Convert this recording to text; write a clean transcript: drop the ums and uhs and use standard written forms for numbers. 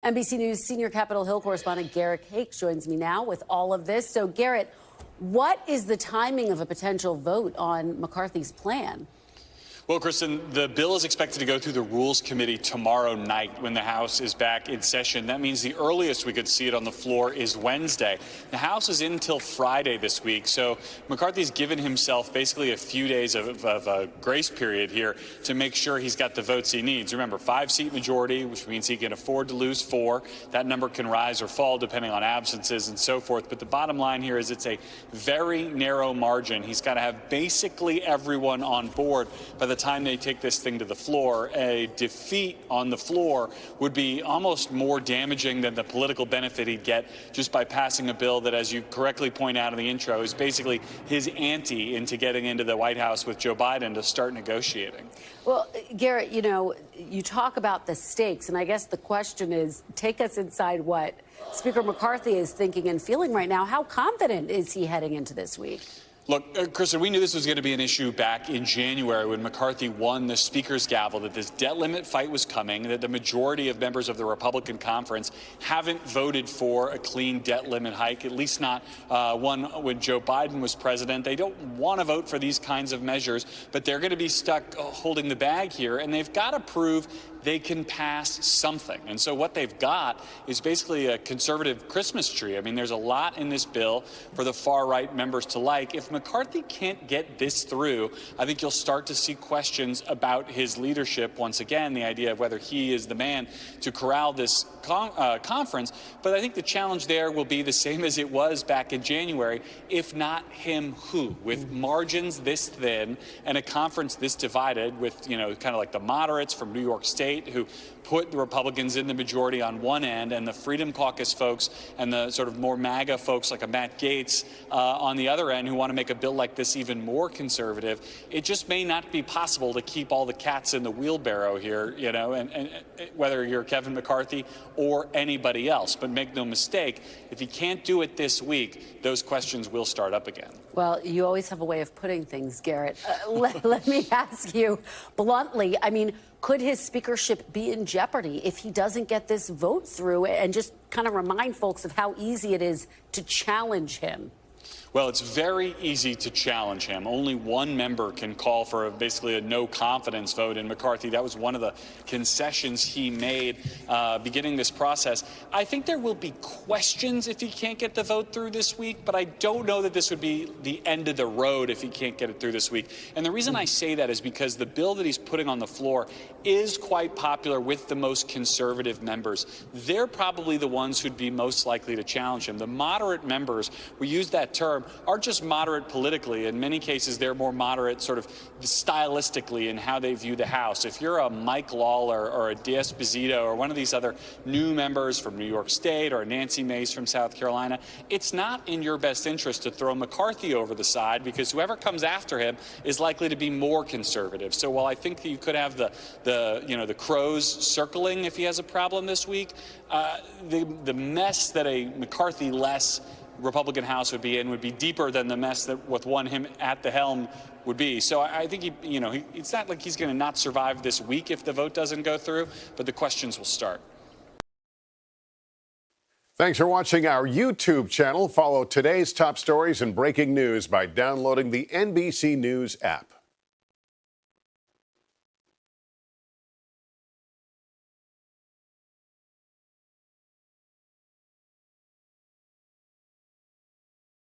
NBC News senior Capitol Hill correspondent Garrett Haake joins me now with all of this. So, Garrett, what is the timing of a potential vote on McCarthy's plan? Well, Kristen, the bill is expected to go through the Rules Committee tomorrow night when the House is back in session. That means the earliest we could see it on the floor is Wednesday. The House is in until Friday this week, so McCarthy's given himself basically a few days of a grace period here to make sure he's got the votes he needs. Remember, 5-seat majority, which means he can afford to lose 4. That number can rise or fall depending on absences and so forth. But the bottom line here is it's a very narrow margin. He's got to have basically everyone on board by the time they take this thing to the floor. A defeat on the floor would be almost more damaging than the political benefit he'd get just by passing a bill that, as you correctly point out in the intro, is basically his ante into getting into the White House with Joe Biden to start negotiating. Well, Garrett, you know, you talk about the stakes, and I guess the question is, take us inside what Speaker McCarthy is thinking and feeling right now. How confident is he heading into this week? Look, Kristen, we knew this was going to be an issue back in January when McCarthy won the Speaker's gavel, that this debt limit fight was coming, that the majority of members of the Republican conference haven't voted for a clean debt limit hike, at least not one when Joe Biden was president. They don't want to vote for these kinds of measures, but they're going to be stuck holding the bag here, and they've got to prove they can pass something. And so what they've got is basically a conservative Christmas tree. I mean, there's a lot in this bill for the far-right members to like. If McCarthy can't get this through, I think you'll start to see questions about his leadership once again, the idea of whether he is the man to corral this conference. But I think the challenge there will be the same as it was back in January. If not him, who? With margins this thin and a conference this divided with, you know, kind of like the moderates from New York State who put the Republicans in the majority on one end and the Freedom Caucus folks and the sort of more MAGA folks like a Matt Gaetz on the other end who want to make a bill like this even more conservative. It just may not be possible to keep all the cats in the wheelbarrow here, you know, and whether you're Kevin McCarthy or anybody else. But make no mistake, if he can't do it this week, those questions will start up again. Well, you always have a way of putting things, Garrett. Let me ask you bluntly, I mean, could his speakership be in jeopardy if he doesn't get this vote through? And just kind of remind folks of how easy it is to challenge him. Well, it's very easy to challenge him. Only one member can call for basically a no confidence vote in McCarthy. That was one of the concessions he made beginning this process. I think there will be questions if he can't get the vote through this week, but I don't know that this would be the end of the road if he can't get it through this week. And the reason I say that is because the bill that he's putting on the floor is quite popular with the most conservative members. They're probably the ones who'd be most likely to challenge him. The moderate members, we use that term, aren't just moderate politically. In many cases, they're more moderate sort of stylistically in how they view the House. If you're a Mike Lawler or a D'Esposito or one of these other new members from New York State or Nancy Mace from South Carolina, it's not in your best interest to throw McCarthy over the side because whoever comes after him is likely to be more conservative. So while I think that you could have the crows circling if he has a problem this week, the mess that a McCarthy-less Republican House would be in would be deeper than the mess that with him at the helm would be. So I think it's not like he's going to not survive this week if the vote doesn't go through, but the questions will start. Thanks for watching our YouTube channel. Follow today's top stories and breaking news by downloading the NBC News app.